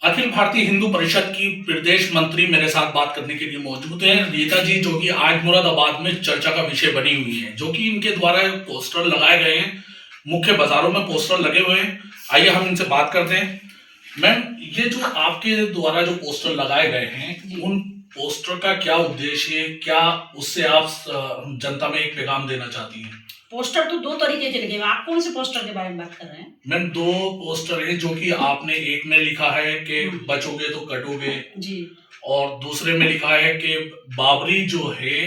अखिल भारतीय हिंदू परिषद की प्रदेश मंत्री मेरे साथ बात करने के लिए मौजूद हैं रीता जी, जो कि आज मुरादाबाद में चर्चा का विषय बनी हुई है, जो कि इनके द्वारा पोस्टर लगाए गए हैं, मुख्य बाजारों में पोस्टर लगे हुए हैं। आइए हम इनसे बात करते हैं। मैम, ये जो आपके द्वारा जो पोस्टर लगाए गए हैं, उन पोस्टर का क्या उद्देश्य है? क्या उससे आप जनता में एक पैगाम देना चाहती हैं? पोस्टर तो दो तरीके के लगे हुए। आप कौन से पोस्टर के बारे में बात कर रहे हैं? मैम, दो पोस्टर हैं, जो कि आपने एक में लिखा है कि बचोगे तो कटोगे जी, और दूसरे में लिखा है कि बाबरी जो है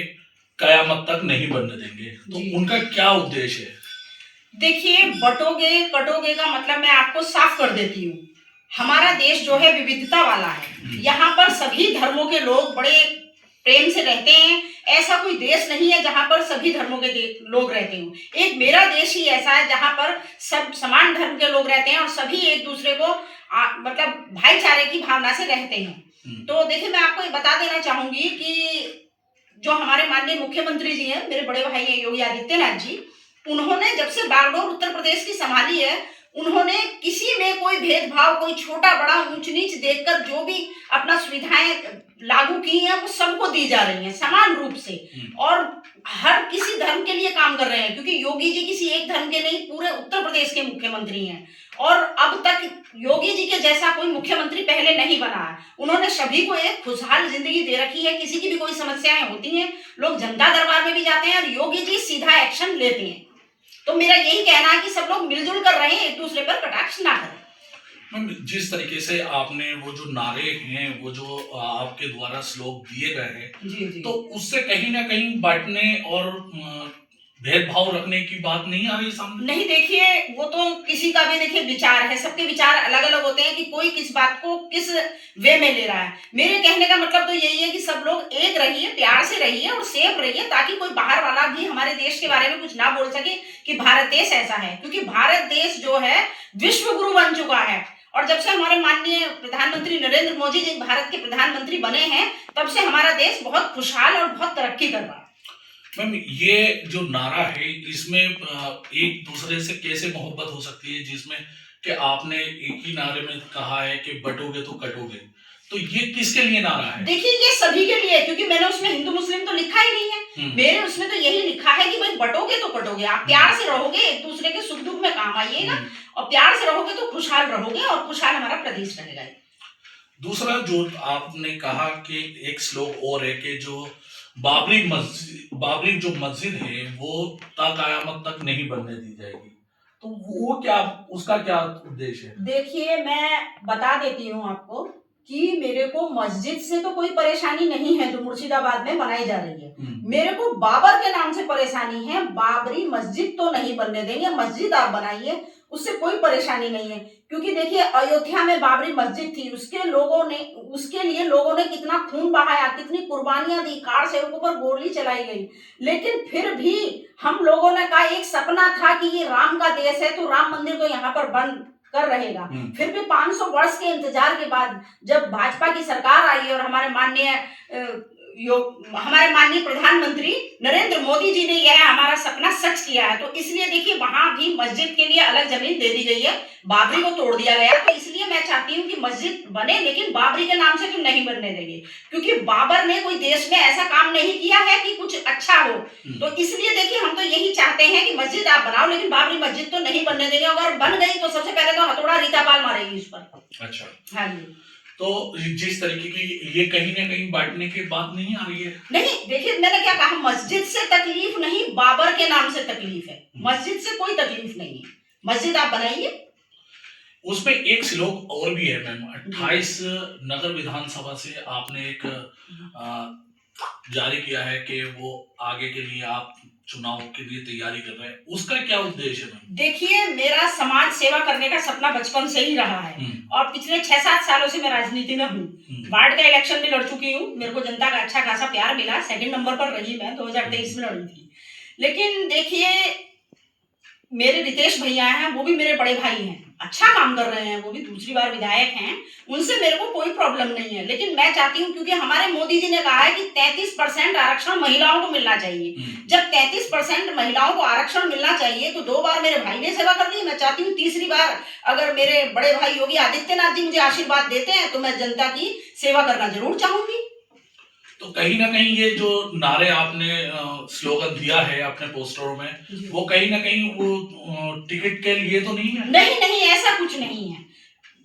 कयामत तक नहीं बनने देंगे। तो उनका क्या उद्देश्य है? देखिए, बटोगे कटोगे का मतलब मैं आपको साफ कर देती हूँ। हमारा देश जो है विविधता वाला है। यहाँ पर सभी धर्मों के लोग बड़े प्रेम से रहते हैं। ऐसा कोई देश नहीं है जहाँ पर सभी धर्मों के लोग रहते हो। एक मेरा देश ही ऐसा है जहाँ पर सब समान धर्म के लोग रहते हैं और सभी एक दूसरे को मतलब भाईचारे की भावना से रहते हैं। तो देखिए, मैं आपको ये बता देना चाहूंगी कि जो हमारे माननीय मुख्यमंत्री जी हैं, मेरे बड़े भाई हैं योगी आदित्यनाथ जी, उन्होंने जब से बागडोर उत्तर प्रदेश की संभाली है, उन्होंने किसी में कोई भेदभाव, कोई छोटा बड़ा ऊंच नीच देखकर जो भी अपना सुविधाएं लागू की हैं वो सबको दी जा रही हैं समान रूप से, और हर किसी धर्म के लिए काम कर रहे हैं, क्योंकि योगी जी किसी एक धर्म के नहीं, पूरे उत्तर प्रदेश के मुख्यमंत्री हैं। और अब तक योगी जी के जैसा कोई मुख्यमंत्री पहले नहीं बना है। उन्होंने सभी को एक खुशहाल जिंदगी दे रखी है। किसी की भी कोई समस्याएं होती हैं, लोग जनता दरबार में भी जाते हैं और योगी जी सीधा एक्शन लेते हैं। तो मेरा यही कहना है कि सब लोग मिलजुल कर रहे हैं, एक दूसरे पर कटाक्ष ना करें। जिस तरीके से आपने वो जो नारे हैं, वो जो आपके द्वारा श्लोक दिए गए हैं, जी जी, तो उससे कहीं ना कहीं बांटने और भेदभाव रखने की बात नहीं आ रही सामने? नहीं, देखिए, वो तो किसी का भी देखिए विचार है, सबके विचार अलग अलग होते हैं कि कोई किस बात को किस वे में ले रहा है। मेरे कहने का मतलब तो यही है कि सब लोग एक रहिए, प्यार से रहिए और सेफ रहिए, ताकि कोई बाहर वाला भी हमारे देश के बारे में कुछ ना बोल सके कि भारत देश ऐसा है, क्योंकि भारत देश जो है विश्व गुरु बन चुका है। और जब से हमारे माननीय प्रधानमंत्री नरेंद्र मोदी जी भारत के प्रधानमंत्री बने हैं, तब से हमारा देश बहुत खुशहाल और बहुत तरक्की कर रहा है। मैम, ये जो नारा है, इसमें एक दूसरे से कैसे मोहब्बत हो सकती है, जिसमें कि आपने एक ही नारे में कहा है कि बटोगे तो कटोगे, तो ये किसके लिए नारा है? देखिए, ये सभी के लिए है, क्योंकि मैंने उसमें हिंदू मुस्लिम तो लिखा ही नहीं है। मेरे उसमें तो यही लिखा है कि भाई बटोगे तो कटोगे, आप प्यार से रहोगे, एक दूसरे के सुख दुख में काम आइएगा और प्यार से रहोगे तो खुशहाल रहोगे और खुशहाल हमारा प्रदेश रहेगा। दूसरा जो आपने कहा कि एक श्लोक और है कि जो बाबरी जो मस्जिद है वो कयामत तक नहीं बनने दी जाएगी, तो वो क्या, उसका क्या उद्देश्य है? देखिए, मैं बता देती हूँ आपको कि मेरे को मस्जिद से तो कोई परेशानी नहीं है जो मुर्शिदाबाद में बनाई जा रही है। मेरे को बाबर के नाम से परेशानी है। बाबरी मस्जिद तो नहीं बनने देंगे, मस्जिद आप बनाइए, उससे कोई परेशानी नहीं है। क्योंकि देखिए, अयोध्या में बाबरी मस्जिद थी, उसके लिए लोगों ने कितना खून बहाया, कितनी कुर्बानियां दी, कार सेवकों पर गोली चलाई गई, लेकिन फिर भी हम लोगों ने कहा, एक सपना था कि ये राम का देश है तो राम मंदिर तो यहाँ पर बन कर रहेगा। फिर भी 500 वर्ष के इंतजार के बाद जब भाजपा की सरकार आई और हमारे माननीय प्रधानमंत्री नरेंद्र मोदी जी ने यह हमारा सपना सच किया है, तो इसलिए देखिए वहां भी मस्जिद के लिए अलग जमीन दे दी गई है, बाबरी को तोड़ दिया गया। तो इसलिए मैं चाहती हूँ कि मस्जिद बने, लेकिन बाबरी के नाम से तो नहीं बनने देंगे, क्योंकि बाबर ने कोई देश में ऐसा काम नहीं किया है कि कुछ अच्छा हो। तो इसलिए देखिए, हम तो यही चाहते हैं कि मस्जिद आप बनाओ, लेकिन बाबरी मस्जिद तो नहीं बनने देंगे। अगर बन गई तो सबसे पहले तो हथौड़ा रीता पाल मारेगी उस पर। अच्छा, हाँ जी। तो जिस तरीके की ये कहीं ना कहीं बांटने की बात नहीं आ रही है? नहीं, देखिए, मैंने क्या कहा, मस्जिद से तकलीफ नहीं, बाबर के नाम से तकलीफ है। मस्जिद से कोई तकलीफ नहीं है, मस्जिद आप बनाइए। उसमें एक श्लोक और भी है मैम, 28 नगर विधानसभा से आपने एक जारी किया है कि वो आगे के लिए आप चुनाव के लिए तैयारी कर रहे हैं, उसका क्या उद्देश्य है? देखिए, मेरा समाज सेवा करने का सपना बचपन से ही रहा है और पिछले 6-7 सालों से मैं राजनीति में हूँ। वार्ड का इलेक्शन भी लड़ चुकी हूँ, मेरे को जनता का अच्छा खासा प्यार मिला, 2nd नंबर पर रही मैं, 2023 में लड़ी थी। लेकिन देखिए, मेरे रितेश भैया हैं, वो भी मेरे बड़े भाई हैं, अच्छा काम कर रहे हैं, वो भी दूसरी बार विधायक हैं, उनसे मेरे को कोई प्रॉब्लम नहीं है। लेकिन मैं चाहती हूँ, क्योंकि हमारे मोदी जी ने कहा है कि 33% आरक्षण महिलाओं को मिलना चाहिए। जब 33% महिलाओं को आरक्षण मिलना चाहिए तो 2 बार मेरे भाई ने सेवा कर दी। मैं चाहती हूँ तीसरी बार अगर मेरे बड़े भाई योगी आदित्यनाथ जी मुझे आशीर्वाद देते हैं तो मैं जनता की सेवा करना जरूर चाहूंगी। तो कहीं ना कहीं ये जो नारे आपने स्लोगन दिया है अपने पोस्टरों में, वो कहीं ना कहीं वो टिकट के लिए तो नहीं है? नहीं नहीं, ऐसा कुछ नहीं है।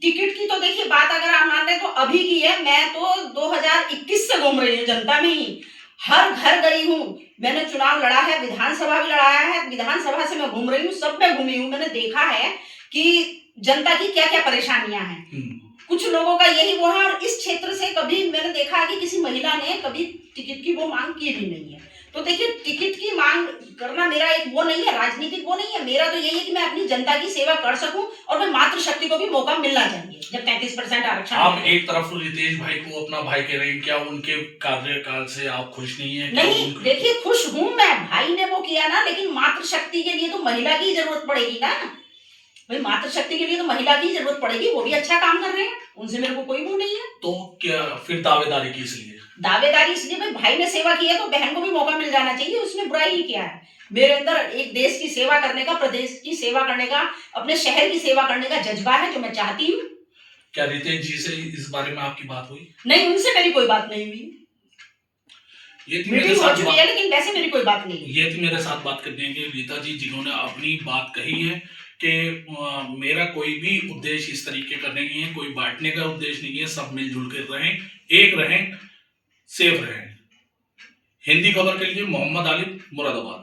टिकट की तो देखिए बात अगर आप मान रहे तो अभी की है। मैं तो 2021 से घूम रही हूँ जनता में ही, हर घर गई हूँ। मैंने चुनाव लड़ा है, विधानसभा भी लड़ाया है, विधानसभा से मैं घूम रही हूँ, सब में घूमी हूँ। मैंने देखा है कि जनता की क्या क्या परेशानियां हैं। कुछ लोगों का यही वो है, और इस क्षेत्र से कभी मैंने देखा है कि किसी महिला ने कभी टिकट की वो मांग की भी नहीं है। तो देखिए टिकट की मांग करना मेरा एक वो नहीं है, राजनीतिक वो नहीं है। मेरा तो यही है कि मैं अपनी जनता की सेवा कर सकूं और मैं मातृशक्ति को भी मौका मिलना चाहिए। जब 33% आरक्षण, आप एक तरफ रितेश भाई को अपना भाई कह रहे हैं, क्या उनके कार्यकाल से आप खुश नहीं है? नहीं, देखिए खुश हूं मैं, भाई ने वो किया ना, लेकिन मातृशक्ति के लिए तो महिला की जरूरत पड़ेगी ना भाई। मातृशक्ति के लिए तो महिला की जरूरत पड़ेगी, वो भी अच्छा काम कर रहे हैं, उनसे मेरे को कोई वो नहीं है। तो क्या फिर दावेदारी किस लिए? दावेदारी इसलिए भाई, भाई ने सेवा की है तो बहन को भी मौका मिल जाना चाहिए, उसमें बुराई ही क्या है। मेरे अंदर एक देश की सेवा करने का, प्रदेश की सेवा करने का, अपने शहर की सेवा करने का जज्बा है जो मैं चाहती हूँ। क्या रितेश जी से इस बारे में आपकी बात हुई? नहीं, उनसे मेरी कोई बात नहीं हुई। ये थी मेरे साथ बात, लेकिन वैसे मेरी कोई बात नहीं। ये थी मेरे साथ बात करने के रीता जी, जिन्होंने अपनी बात कही है कि मेरा कोई भी उद्देश्य इस तरीके का नहीं है, कोई बांटने का उद्देश्य नहीं है, सब मिलजुल कर रहें, एक रहें, सेफ रहें। हिंदी खबर के लिए मोहम्मद आलिफ, मुरादाबाद।